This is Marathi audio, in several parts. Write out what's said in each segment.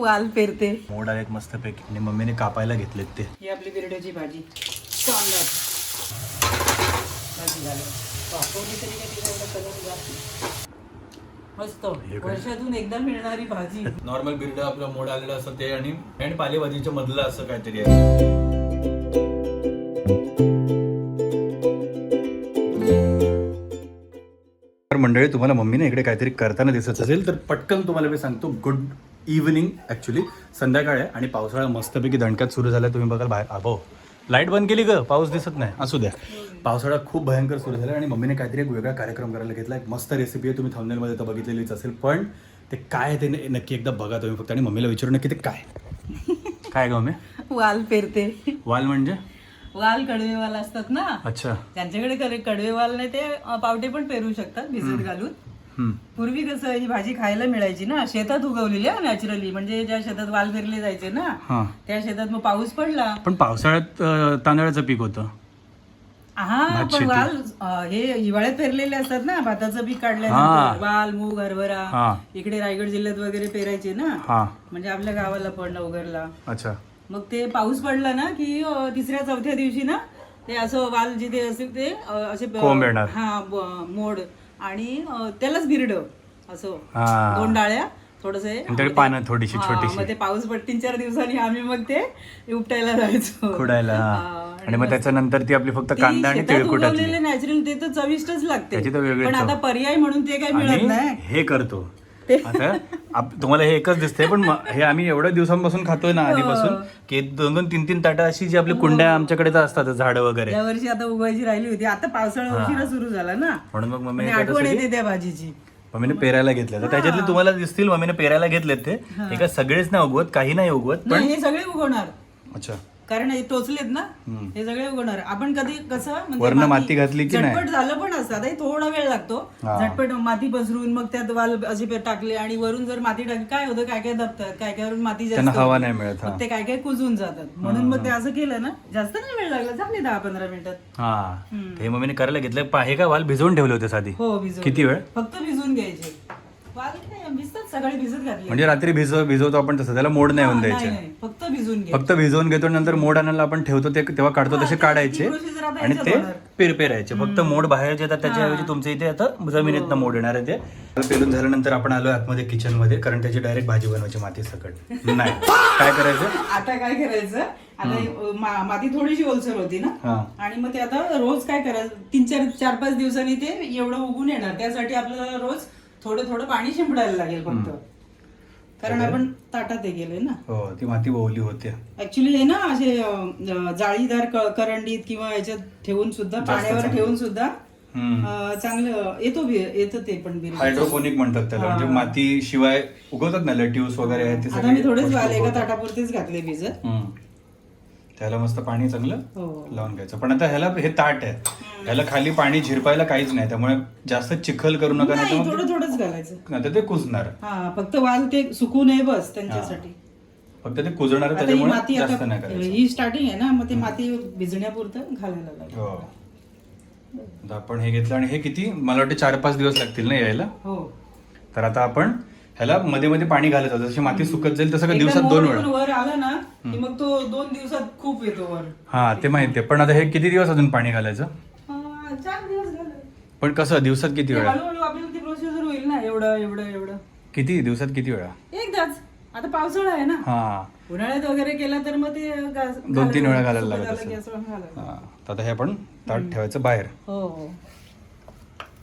वाल पेरते. मोड आले मस्त पैकी आणि मम्मीने कापायला घेतलेत ते. ही आपली बिरड्याची भाजी कांदा भाजी झाली. वाफवली तरी काही तिला एवढा कलर जात नाही. मस्त वर्षातून एकदा मिळणारी भाजी. नॉर्मल बिर्ड आपलं मोड आलेलं असतं ते आणि पालेभाजीच्या मधलं असं काहीतरी आहे. तर मंडळी, तुम्हाला मम्मीने इकडे काहीतरी करताना दिसत असेल तर पटकन तुम्हाला मी सांगतो, गुड इव्हनिंग. ॲक्च्युली संध्याकाळ आहे आणि पावसाळा मस्तपैकी दणक्यात सुरू झाला. तुम्ही बघाल बाहेर अभो लाईट बंद केली ग, पाऊस दिसत नाही. असू द्या, पावसाळा खूप भयंकर सुरू झाला आणि मम्मीने काहीतरी एक वेगळा कार्यक्रम करायला घेतला. एक मस्त रेसिपी आहे, तुम्ही थंबनेलमध्ये तर बघितलेलीच असेल, पण ते काय आहे ते नक्की एकदा बघा तुम्ही फक्त. आणि मम्मीला विचारू नक्की ते काय काय ग मम्मी? वाल पेरते. वाल म्हणजे वाल कडवेवाल असतात ना. अच्छा. त्यांच्याकडे कडवेवाल नाही, ते पावटे पण पेरू शकतात भिजत घालून. पूर्वी कसं ही भाजी खायला मिळायची ना, शेतात उगवलेली नॅचरली. म्हणजे ज्या शेतात वाल पेरले जायचे ना, त्या शेतात मग पाऊस पडला. पण पावसाळ्यात तांदळाचं पीक होतं. हा, पण वाल हे हिवाळ्यात पेरलेले असतात ना. भाताचं पीक काढल्यानंतर वाल, मूग, हरभरा इकडे रायगड जिल्ह्यात वगैरे पेरायचे ना. म्हणजे आपल्या गावाला पण उगरला. अच्छा. मग ते पाऊस पडला ना की तिसऱ्या चौथ्या दिवशी ना ते असं वाल जिथे असेल ते असे मोड आणि त्यालाच बिरड असं 2 डाळ्या थोडस पानं थोडीशी छोटीशी. मग ते पाऊस पड 3-4 दिवसांनी आम्ही मग ते उपटायला जायचो, खुडायला. आणि मग त्याच्यानंतर ती आपली फक्त कांदा आणि तीळ कुटायची. नॅचरल ते तर चविष्टच लागते. त्याची तर वेगळीच पण आता पर्याय म्हणून ते काही मिळत नाही. हे करतो आता तुम्हाला हे एकच दिसतंय, पण हे आम्ही एवढ्या दिवसांपासून खातोय ना आधीपासून, की 2-3 ताटं अशी जी आपली कुंड्या आमच्याकडे तर असतात झाडं वगैरे. या वर्षी आता उगवायची राहिली होती. आता पावसाळा उशिरा सुरू झाला ना, म्हणून मग मम्मी आठवण येते त्या भाजीची. मम्मीने पेरायला घेतले. तर त्याच्यातले तुम्हाला दिसतील मम्मीने पेरायला घेतलेत ते. एका सगळेच नाही उगवत, काही नाही उगवत, पण हे सगळे उगवणार. अच्छा. कारण हे टोचलेत ना, हे सगळे उगवणार. आपण कधी कसं वरनं माती घातली की नाही, झटपट झालं पण असतं. थोडा वेळ लागतो झटपट माती पसरून मग त्यात वाल असे टाकले आणि वरून जर माती टाकली काय होतं, काय काय दबतात, काय काय माती जास्त हवा नाही मिळत, ते काय काय कुजून जातात. म्हणून मग ते असं केलं ना, जास्त नाही वेळ लागला, झाले 10-15 मिनिटात. हे मम्मीने करायला घेतलं. हे का वाल भिजवून ठेवले होते साधी? हो, भिजवून. किती वेळ? फक्त भिजवून घ्यायचे वाल. भिजतात, सकाळी भिजत घातले. म्हणजे रात्री भिजवतो आपण तसं, त्याला मोड नाही होऊन द्यायचे. फक्त भिजवून घे. फक्त भिजवून घेतो, नंतर मोड आणायला आपण ठेवतो ते तेव्हा काढतो तसे काढायचे आणि ते पेरायचे. फक्त मोड बाहेर येतात, त्याच्याऐवजी तुमच्या इथे आता जमिनीतनं मोड येणार आहे. ते पेरून झाल्यानंतर आपण आलो आतमध्ये किचन मध्ये, कारण त्याची डायरेक्ट भाजी बनवायची माती सकट. नाही काय करायचं आता, काय करायचं आता, माती थोडीशी ओलसर होती ना, आणि मग ते आता रोज काय करायचं, 4-5 दिवसांनी ते एवढं उगून येणार. त्यासाठी आपल्याला रोज थोडं थोडं पाणी शिंपडायला लागेल फक्त, कारण आपण ताटात हे गेलोय ना. हो, ती माती ओली होते. ऍक्च्युली हे ना असे जाळीदार करंडीत किंवा याच्यात ठेवून सुद्धा, पाण्यावर ठेवून सुद्धा चांगलं येतं ते पण. हायड्रोपोनिक म्हणतात त्याला. म्हणजे माती शिवाय उगवतात ना लेट्यूस वगैरे आहे ते. आता मी थोडेच वाल एका ताटापुरतेच घातले भिजत. त्याला मस्त पाणी चांगलं लावून घ्यायचं. पण आता ह्याला हे ताट आहे, ह्याला खाली पाणी झिरपायला काहीच नाही, त्यामुळे जास्त चिखल करू नका. थोडंच घालायचं, नाही ते कुजणार. फक्त वाल ते सुकू नये बस त्यांच्यासाठी. फक्त ते कुजणार, त्याच्यामुळे जास्त नाही करायचं. ही स्टार्टिंग आहे ना, मग ते माती भिजण्यापुरतं घालायला लागेल. हो, आपण हे घेतलं आणि हे किती मला वाटतं 4-5 दिवस लागतील ना यायला. हो. तर आता आपण ह्याला मध्ये मध्ये पाणी घालायचं, जशी माती सुकत जाईल तसं दिवसात 2 वेळा वर आला ना की मग तो 2 दिवसात खूप येतो वर. ते माहितीये. पण आता हे किती दिवस अजून पाणी घालायचं? 4 दिवस घालायचं. पण कसं दिवसात किती वेळा? हळूहळू आपल्याला ती प्रोसिजर होईल ना. एवढं किती दिवसात किती वेळा? एकदाच. आता पावसाळा आहे ना, उन्हाळ्यात वगैरे केला तर मग ते 2-3 वेळा घालायला लागत. आता हे आपण ताट ठेवायचं बाहेर. हो,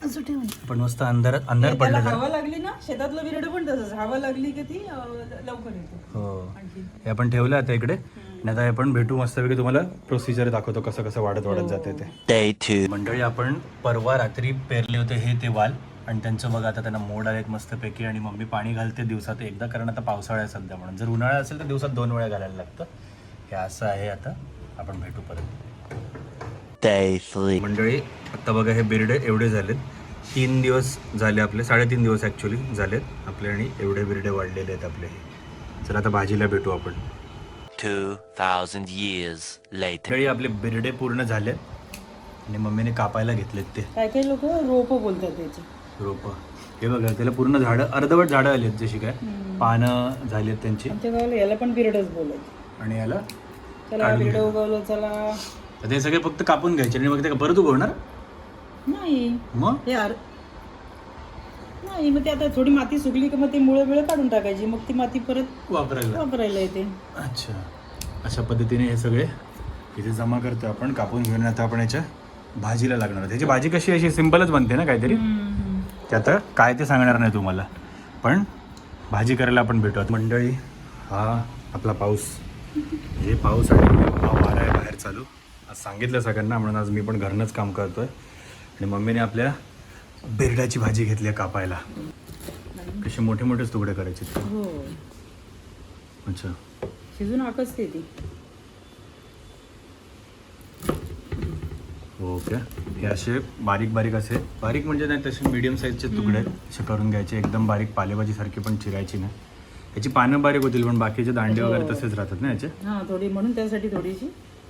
असं ठेवून. पण मस्त अंधार पडला. हवा लागली ना, शेतातलं बिरड पण तसंच, हवा लागली की ती लवकर येतो. हो, हे आपण ठेवलं आता इकडे. आणि आता आपण भेटू मस्तपैकी, तुम्हाला प्रोसिजर दाखवतो कसं कसं वाढत जाते ते. मंडळी, आपण परवा रात्री पेरले होते हे ते वाल, आणि त्यांचं बघा आता त्यांना मोड आलेत मस्तपैकी. आणि मम्मी पाणी घालते दिवसात एकदा, कारण आता पावसाळा आहे सध्या म्हणून. जर उन्हाळा असेल तर दिवसात 2 वेळा घालायला लागतं. हे असं आहे. आता आपण भेटू परत. मंडळी, आता बघा हे बिर्डे एवढे झालेत. 3 दिवस झाले आपले, 3.5 दिवस ॲक्च्युली झालेत आपले, आणि एवढे बिर्डे वाढलेले आहेत आपले. चला आता भाजीला भेटू आपण. 2000 years later. मंडळी, आपले बिर्डे पूर्ण झालेत आणि मम्मीने कापायला घेतलेत ते. काही लोक रोप बोलतात त्याचे. रोप हे बघा त्याला पूर्ण झाडं अर्धवट झाडं आली आहेत जशी काय पानं झाली आहेत त्यांची. आमच्या गावाला याला पण बिरडच बोलायचे. आणि याला चला बिरड उगवलं चला. तर ते सगळे फक्त कापून घ्यायचे आणि मग ते परत उगवणार नाही मग हे नाही मग ते आता थोडी माती सुकली की मग ती मुळं काढून टाकायची मग ती माती परत वापरायला येते. अच्छा अशा पद्धतीने हे सगळे इथे जमा करतो आपण कापून घेऊन. आता आपण याच्या भाजीला लागणार. त्याची भाजी कशी अशी सिंपलच बनते ना काहीतरी. ते आता काय ते सांगणार नाही तुम्हाला पण भाजी करायला आपण भेटू. मंडळी हा आपला पाऊस हे पाऊस आणि हा वारा आहे बाहेर चालू. आज सांगितलं सगळ्यांना म्हणून आज मी पण घरनंच काम करतोय. आणि मम्मीने आपल्या बिरडाची भाजी घेतली आहे कापायला. कसे मोठे मोठेच तुकडे करायचे. हो अच्छा शिजून आकसते ती. ओके हे असे बारीक बारीक असे बारीक म्हणजे नाही तसे मीडियम साईजचे तुकडे असे करून घ्यायचे. एकदम बारीक पालेभाजीसारखी पण चिरायची नाही. याची पानं बारीक होतील पण बाकीचे दांडे वगैरे तसेच राहतात ना याचे. हां थोडी म्हणून त्यासाठी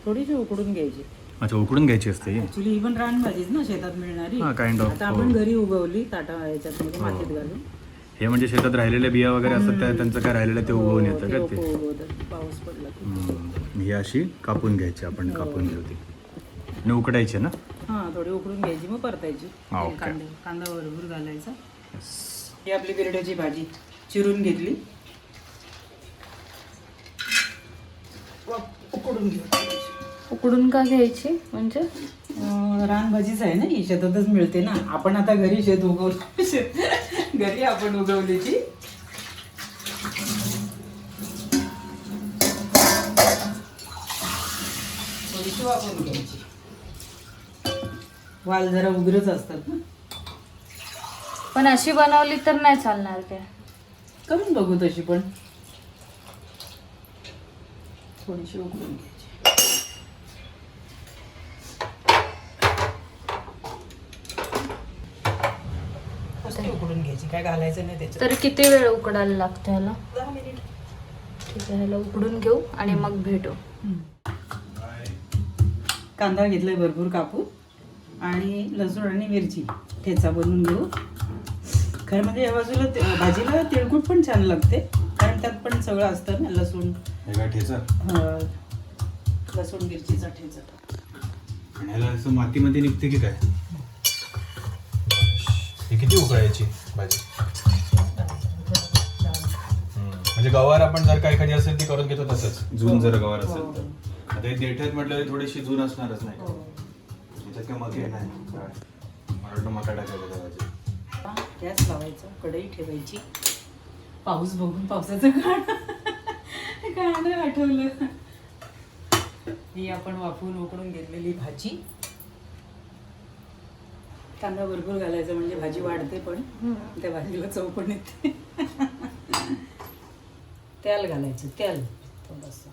थोडीशी उकडून घ्यायची. अच्छा उकडून घ्यायची असते ही. ऍक्च्युली ही पण रानभाजीच ना शेतात मिळणारी. हां काइंड ऑफ. आता आपण घरी उगवली ताटा याच्यात मध्ये मातीत घालून. हे म्हणजे शेतात राहिलेल्या बिया वगैरे असतात त्या त्यांचं काय राहिलेलं ते उगवून येतं का ते. पाऊस पडला की. ही अशी कापून घ्यायची आपण कापून घेऊ आणि उकडायची ना. हां थोडी उकडून घ्यायची मग परतायची. ओके. कांदा भरपूर घालायचा. ही आपली बिरड्याची भाजी चिरून घेतली. उकडून घेऊ. उकडून का घ्यायची म्हणजे रानभाजीच आहे ना ही शेतातच मिळते ना. आपण आता घरी शेत उगवली घरी आपण उगवलीची. थोडीशी वापरून घ्यायची. वाल जरा उग्रच असतात ना. पण अशी बनवली तर नाही चालणार काय. करून बघू तशी पण. थोडीशी उकडून घ्यायची. उकडून घ्यायची काय घालायचं नाही त्याच्यात. तर किती वेळ उकडायला लागतं ह्याला. 10 मिनिट. ठीक आहे ह्याला उकडून घेऊ आणि मग भेटू. कांदा घेतलाय भरपूर कापून आणि लसूण आणि मिरची ठेचा बनवून घेऊ. खरं म्हणजे या बाजूला भाजीला तिळकुट पण छान लागते कारण त्यात पण सगळं असतं ना. लसूण लसूण मिरचीचा ठेचा. आणि ह्याला असं मातीमध्ये निघते की काय. ही किती उकळायची भाजी. म्हणजे गवार आपण जर काय एखादी असेल ती करून घेतो तसंच. जून जर गवार असेल तर. आता हे देठ्यात म्हटलं थोडीशी जून असणारच नाही. याच्यात काय मके नाही. मला वाटतं मका टाकायचा भाजी. गॅस लावायचा. कढई ठेवायची. पाऊस बघून पावसाचं गाणं आठवलं. ही आपण वाफवून उकडून घेतलेली भाजी. कांदा भरपूर घालायचा म्हणजे भाजी वाढते पण त्या भाजीला चव पण येते. तेल घालायचं. तेल थोडंसं.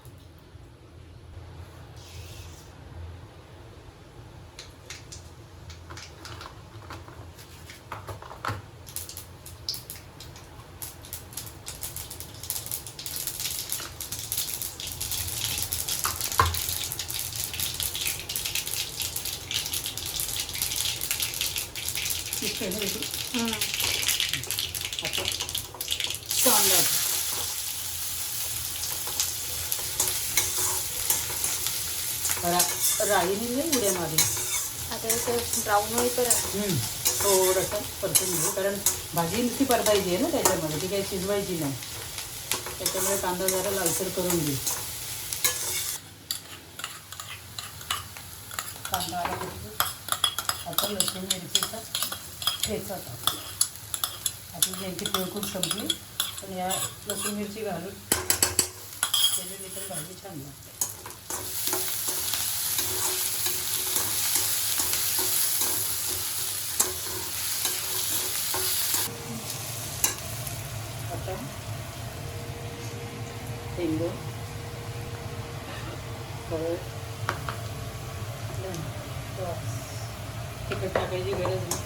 राईने नाही उड्या मारली. आता ते ब्राऊन होईपर्यंत थोडंसं परतून घेऊ कारण भाजी नुसती परतायची आहे ना त्याच्यामध्ये. ती काही शिजवायची नाही. त्याच्यामुळे कांदा जरा लालसर करून घेऊ. कांदा आता लसूण मिरचीचा ठेचा टाकू. आपली ज्यांची तिळकुट संपली पण या लसूण मिरची घालून केलेली तर भाजी छान लागते. आता हिंग तिखट टाकायची गरज नाही.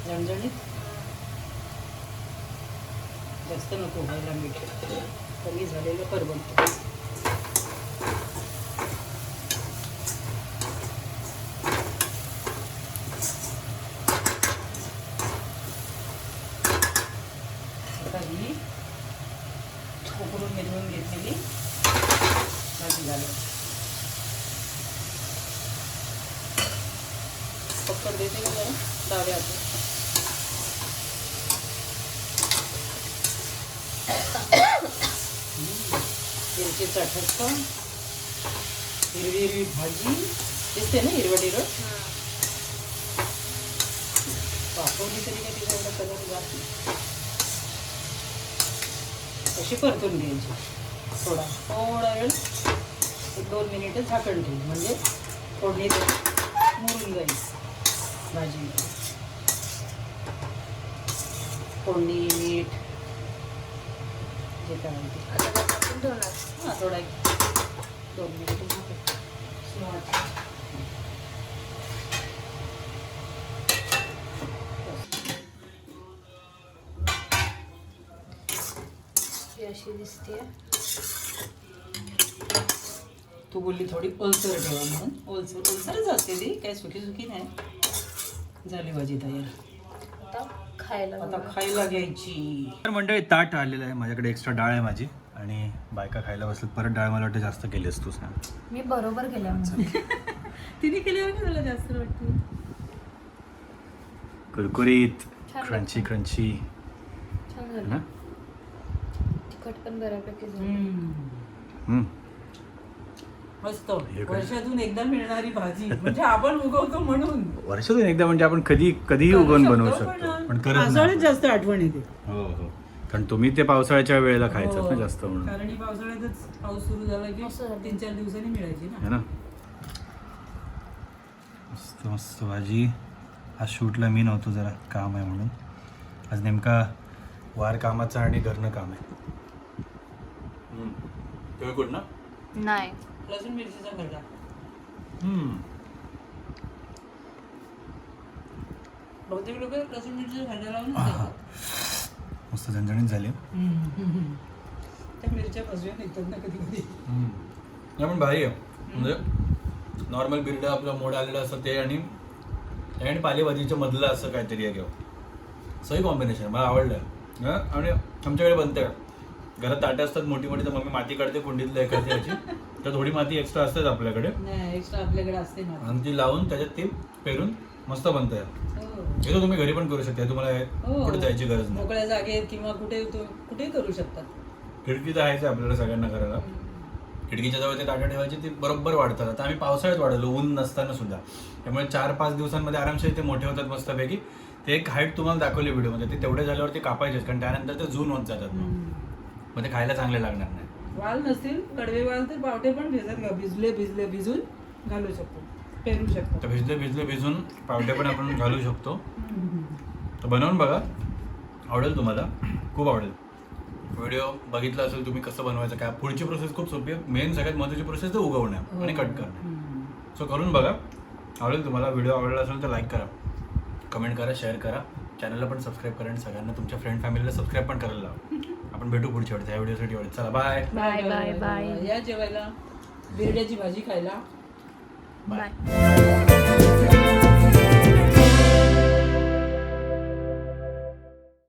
झणझणीत जास्त नको व्हायला मीठ. कमी झालेलं परवडतं. आता ही उकळून मिरवून घेतलेली भाजी घालून पक्कड देते का जरा डाव्या हातात. मिरचीचा ठसका, हिरवी हिरवी भाजी दिसते ना, हिरवट हिरवट वापरली तरी काही तिचा एवढा कलर जात नाही. अशी परतून घ्यायची थोडा वेळ 1-2 मिनिटं झाकण ठेवू म्हणजे फोडणी मुरून जाईल भाजी. फोडणी मीठ जे करायचं ते. आता काय टाकून ठेवणार? हां थोडा 2 मिनिटं झाकण. ही अशी दिसते. तू बोलली थोडी ओलसर ठेवा म्हणून. ओलसरच असते ती, काय सुकी सुकी नाही. झाली भाजी तयार. आता खायला आता खायला घ्यायची. तर मंडळी ताट आलेलं आहे माझ्याकडे, एक्स्ट्रा डाळ आहे माझी आणि बायका खायला बसलं. परत डाळ मला वाटतं जास्त केली असतो सांग. मी बरोबर केल्या तिने केल्यावर का तुला जास्त वाटते? कुरकुरीत छान क्रंची क्रंची छान ना. झालं. तिखट पण बऱ्यापैकी झालं. हम्म. मस्त. हे काय? वर्षातून एकदा मिळणारी भाजी म्हणजे आपण उगवतो म्हणून वर्षातून एकदा म्हणजे आपण कधीही उगवून बनवू शकतो, पण करत पावसाळ्यात नाही. जास्त आठवण येते. हो हो, कारण तुम्ही ते पावसाळ्याच्या वेळेला खायचं ना हो. जास्त म्हणून, कारण ही पावसाळ्यातच पाऊस सुरू झाला की मस्त झाली. 3-4 दिवसांनी मिळायची ना. है ना. मस्त मस्त भाजी. आज शूटला मी नव्हतो, जरा काम आहे म्हणून. आज नेमका वार कामाचा आणि घरनं काम आहे. कुठ ना. नाही. लसूण मिरचीचा खरडा. बहुतेक लोक लसूण मिरचीचा खरडा लावून खातात. मस्त झणझणीत झाली. त्या मिरच्या भाजूया निघतात ना कधी कधी. नाही पण भारी आहे, म्हणजे नॉर्मल बिर्ड आपलं मोड आलेलं असतं ते आणि पालेभाजीच्या मधलं असं काहीतरी आहे किंवा सही कॉम्बिनेशन मला आवडलं. आणि आमच्याकडे बनते घरात ताटं असतात मोठी मोठी, तर मम्मी माती काढते कुंडीतलं एखादी याची, तर थोडी माती एक्स्ट्रा असतेच आपल्याकडे नाही एक्स्ट्रा आपल्याकडे असते ना. आणि ती लावून त्याच्यात ती पेरून मस्त बनतं. हे तर तुम्ही घरी पण करू शकता, तुम्हाला कुठे जायची गरज नाही. मोकळ्या जागेत किंवा कुठे करू शकतात. खिडकी तर आहेच आपल्याला सगळ्यांना करायला. खिडकीच्या जवळ ते ताटं ठेवायची, ती बरोबर वाढतात. आता आम्ही पावसाळ्यात वाढवलो, ऊन नसताना सुद्धा. त्यामुळे 4-5 दिवसांमध्ये आरामशीर ते मोठे होतात मस्तपैकी. ते एक हाईट तुम्हाला दाखवली व्हिडिओमध्ये, ते तेवढे झाल्यावर ते कापायचेच, कारण त्यानंतर ते जून होत जातात. मग ते खायला चांगले लागणार नाही. वाल नसतील कडवे वाल तर पावटे पण भिजत का भिजून घालू शकतो, पेरू शकतो. तर भिजले भिजून पावटे पण आपण घालू शकतो. तर बनवून बघा, आवडेल तुम्हाला, खूप आवडेल. व्हिडिओ बघितला असेल तुम्ही कसं बनवायचं काय. पुढची प्रोसेस खूप सोपी आहे. मेन सगळ्यात महत्त्वाची प्रोसेस तर उगवणं आणि कट करणं. सो करून बघा, आवडेल तुम्हाला. व्हिडिओ आवडला असेल तर लाईक करा, कमेंट करा, शेअर करा, चॅनलला पण सबस्क्राईब करा आणि सगळ्यांना तुमच्या फ्रेंड फॅमिलीला सबस्क्राईब पण करायला लावा. आपण भेटू पुढच्या वेळेस. या व्हिडिओसाठी एवढं. चला बाय बाय बाय बाय या जेवायला बिरड्याची भाजी खायला. बाय.